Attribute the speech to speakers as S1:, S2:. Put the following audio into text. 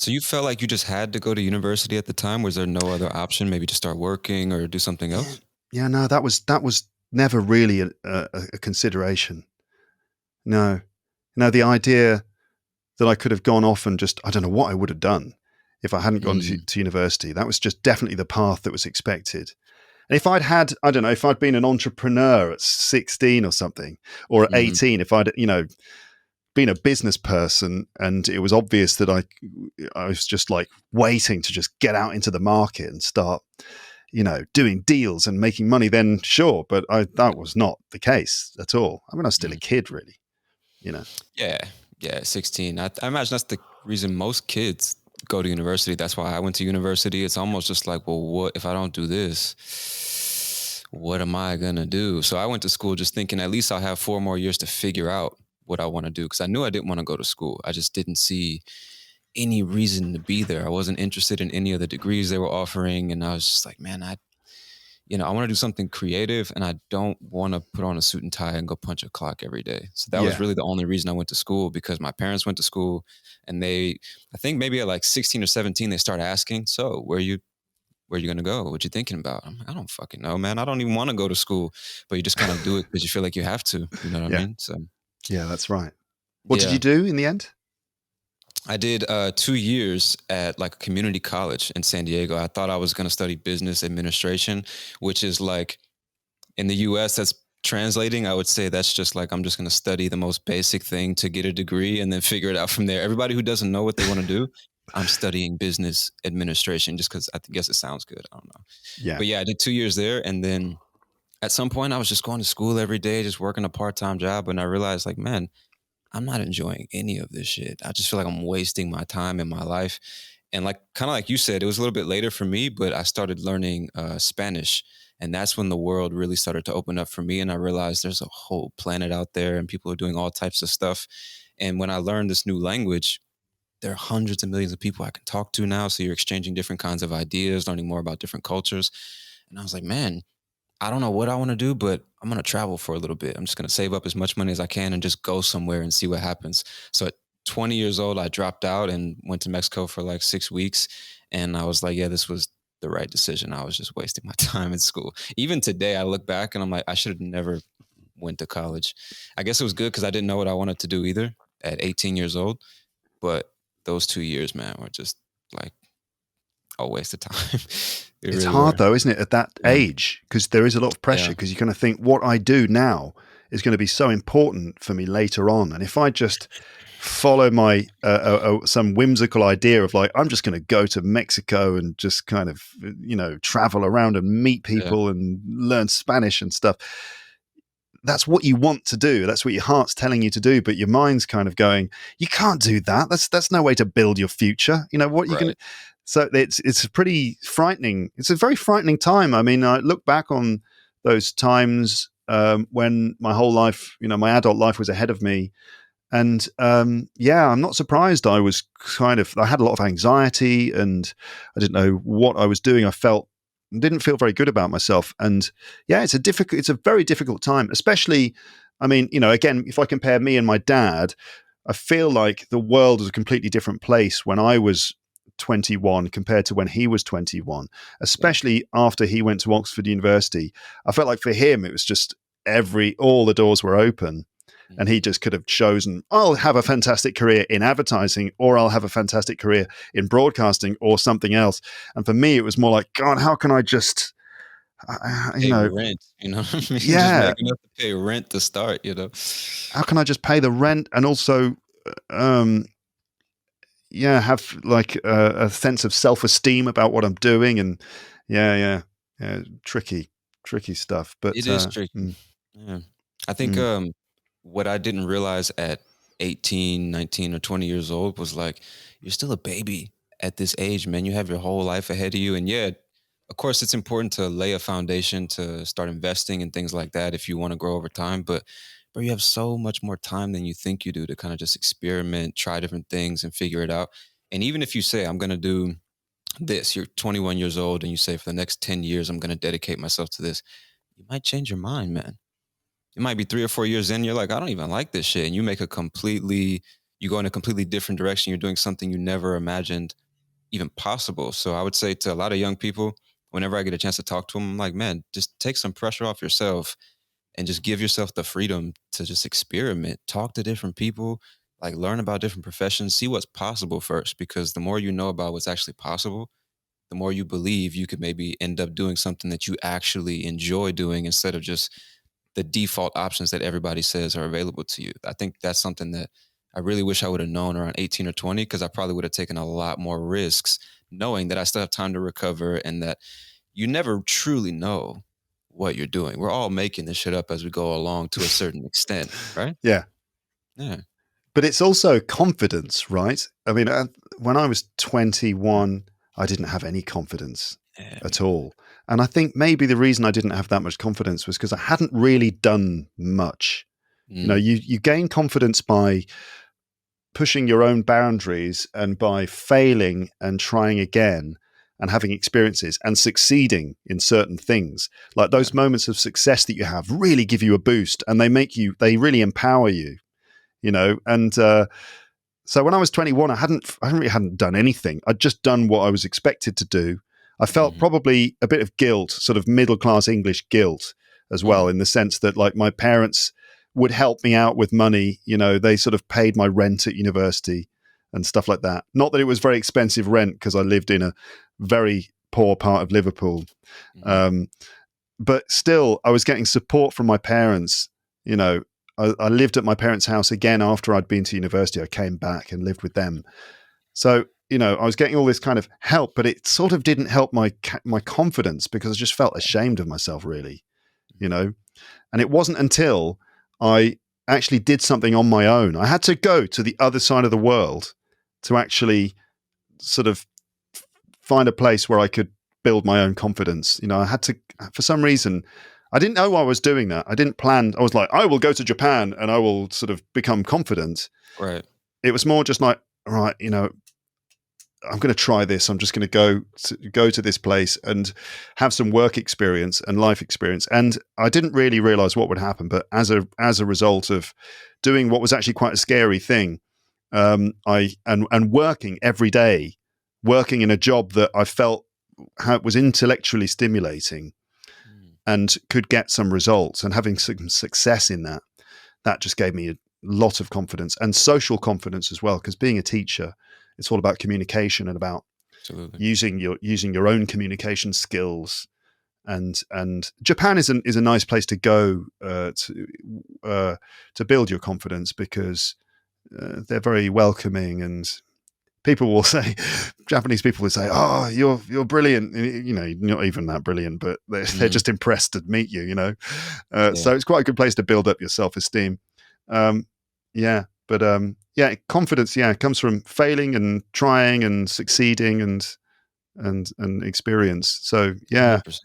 S1: So you felt like you just had to go to university at the time? Was there no other option, maybe to start working or do something
S2: Yeah.
S1: else?
S2: Yeah, no, that was never really a consideration. No. No, the idea that I could have gone off and just I don't know what I would have done if I hadn't gone
S1: Mm,
S2: to university. That was just definitely the path that was expected. And if I'd had, I don't know, if I'd been an entrepreneur at 16 or something, or at
S1: mhm.
S2: 18, if I'd, been a business person and it was obvious that I was just like waiting to just get out into the market and start, doing deals and making money, then sure. But that was not the case at all. I mean, I was still a
S1: Mm.
S2: kid, really, you know.
S1: Yeah, yeah, 16. I imagine that's the reason most kids go to university. That's why I went to university. It's almost just like, well, what if I don't do this? What am I gonna do? So I went to school just thinking at least I'll have 4 more years to figure out what I want to do because I knew I didn't want to go to school. I just didn't see any reason to be there. I wasn't interested in any of the degrees they were offering, and I was just like, man, I want to do something creative and I don't want to put on a suit and tie and go punch a clock every day. So that was
S2: Yeah.
S1: really the only reason I went to school because my parents went to school and I think maybe at like 16 or 17, they start asking, so where you going to go? What you thinking about? I'm like, I don't fucking know, man. I don't even want to go to school, but you just kind of do it because you feel like you have to, you know what I
S2: Yeah.
S1: mean? So
S2: Yeah, that's right. What did you
S1: yeah,
S2: do in the end?
S1: I did 2 years at like a community college in San Diego. I thought I was going to study business administration, which is like in the US, that's translating. I would say that's just like, I'm just going to study the most basic thing to get a degree and then figure it out from there. Everybody who doesn't know what they want to do, I'm studying business administration just because guess it sounds good. I don't know.
S2: Yeah.
S1: But yeah, I did 2 years there. And then at some point, I was just going to school every day, just working a part time job. And I realized, like, man, I'm not enjoying any of this shit. I just feel like I'm wasting my time in my life. And like kind of like you said, it was a little bit later for me, but I started learning Spanish, and that's when the world really started to open up for me. And I realized there's a whole planet out there, and people are doing all types of stuff. And when I learned this new language, there are hundreds of millions of people I can talk to now. So you're exchanging different kinds of ideas, learning more about different cultures. And I was like, man, I don't know what I want to do, but I'm going to travel for a little bit. I'm just going to save up as much money as I can and just go somewhere and see what happens. So at 20 years old, I dropped out and went to Mexico for like 6 weeks. And I was like, yeah, this was the right decision. I was just wasting my time in school. Even today, I look back and I'm like, I should have never went to college. I guess it was good because I didn't know what I wanted to do either at 18 years old. But those 2 years, man, were just like a waste of time. They
S2: It's
S1: really
S2: hard
S1: were.
S2: though, isn't it, at that
S1: Yeah.
S2: age? Because there is a lot of pressure
S1: Yeah.
S2: because you're going to think what I do now is going to be so important for me later on. And if I just follow my some whimsical idea of like I'm just going to go to Mexico and just kind of travel around and meet
S1: Yeah.
S2: people and learn Spanish and stuff, that's what you want to do. That's what your heart's telling you to do, but your mind's kind of going, you can't do that. That's no way to build your future. You know what you can.
S1: Right.
S2: So it's pretty frightening. It's a very frightening time. I mean, I look back on those times when my whole life, my adult life was ahead of me, and yeah, I'm not surprised. I had a lot of anxiety, and I didn't know what I was doing. I didn't feel very good about myself, and yeah, it's a very difficult time, especially. I mean, again, if I compare me and my dad, I feel like the world was a completely different place when I was 21 compared to when he was 21,
S1: Yeah.
S2: especially after he went to Oxford University. I felt like for him, it was just all the doors were open, and he
S1: Mhm.
S2: just could have chosen, I'll have a fantastic career in advertising, or I'll have a fantastic career in broadcasting or something else. And for me, it was more like, God, how can I just,
S1: Pay rent, you know what I mean? Just
S2: yeah,
S1: make enough to pay rent to start, you know?
S2: how can I just pay the rent and also, um, yeah, have like a sense of self-esteem about what I'm doing. And yeah, tricky stuff.
S1: It
S2: But
S1: is tricky. Yeah. I think,
S2: mm,
S1: what I didn't realize at 18, 19, or 20 years old was like, you're still a baby at this age, man. You have your whole life ahead of you. And yeah, of course, it's important to lay a foundation to start investing and things like that if you want to grow over time. But you have so much more time than you think you do to kind of just experiment, try different things, and figure it out. And even if you say, I'm going to do this, you're 21 years old, and you say, for the next 10 years, I'm going to dedicate myself to this, you might change your mind, man. It might be 3 or 4 years in, you're like, I don't even like this shit. And you make a completely, you go in a completely different direction. You're doing something you never imagined even possible. So I would say to a lot of young people, whenever I get a chance to talk to them, I'm like, man, just take some pressure off yourself and just give yourself the freedom to just experiment, talk to different people, like learn about different professions, see what's possible first. Because the more you know about what's actually possible, the more you believe you could maybe end up doing something that you actually enjoy doing instead of just the default options that everybody says are available to you. I think that's something that I really wish I would have known around 18 or 20, because I probably would have taken a lot more risks knowing that I still have time to recover and that you never truly know what you're doing. We're all making this shit up as we go along to a certain extent, right?
S2: Yeah.
S1: Yeah.
S2: But it's also confidence, right? I mean, when I was 21, I didn't have any confidence
S1: Yeah, me
S2: at
S1: neither.
S2: all. And I think maybe the reason I didn't have that much confidence was because I hadn't really done much. You know,
S1: Mm,
S2: you gain confidence by pushing your own boundaries and by failing and trying again and having experiences and succeeding in certain things. Like
S1: yeah.
S2: those moments of success that you have really give you a boost, and they really empower you, you know. And so when I was 21, I hadn't done anything. I'd just done what I was expected to do. I felt
S1: Hmm.
S2: probably a bit of guilt, sort of middle class English guilt as well,
S1: Hmm.
S2: in the sense that like my parents would help me out with money. You know, they sort of paid my rent at university and stuff like that. Not that it was very expensive rent because I lived in a very poor part of Liverpool.
S1: Hmm.
S2: Um, but still, I was getting support from my parents. You know, I lived at my parents' house again after I'd been to university. I came back and lived with them. So, you know, I was getting all this kind of help, but it sort of didn't help my confidence because I just felt ashamed of myself, really. You know, and it wasn't until I actually did something on my own. I had to go to the other side of the world to actually sort of find a place where I could build my own confidence. You know, I had to, for some reason, I didn't know I was doing that. I didn't plan. I was like, I will go to Japan and I will sort of become confident.
S1: Right.
S2: It was more just like, all right, you know, I'm going to try this. I'm just going to go to this place and have some work experience and life experience. And I didn't really realize what would happen, but as a result of doing what was actually quite a scary thing, I and working every day, working in a job that I felt was intellectually stimulating
S1: Mm,
S2: and could get some results, and having some success in that, that just gave me a lot of confidence and social confidence as well. Because being a teacher, it's all about communication and about
S1: absolutely.
S2: using your own communication skills. And Japan is a nice place to go to build your confidence because they're very welcoming, and people will say Japanese people will say, "Oh, you're brilliant." You know, not even that brilliant, but they're
S1: Mm,
S2: just impressed to meet you. You know,
S1: yeah.
S2: so it's quite a good place to build up your self esteem. Um, yeah, but yeah, confidence. Yeah, comes from failing and trying and succeeding and experience. So yeah,
S1: 100%.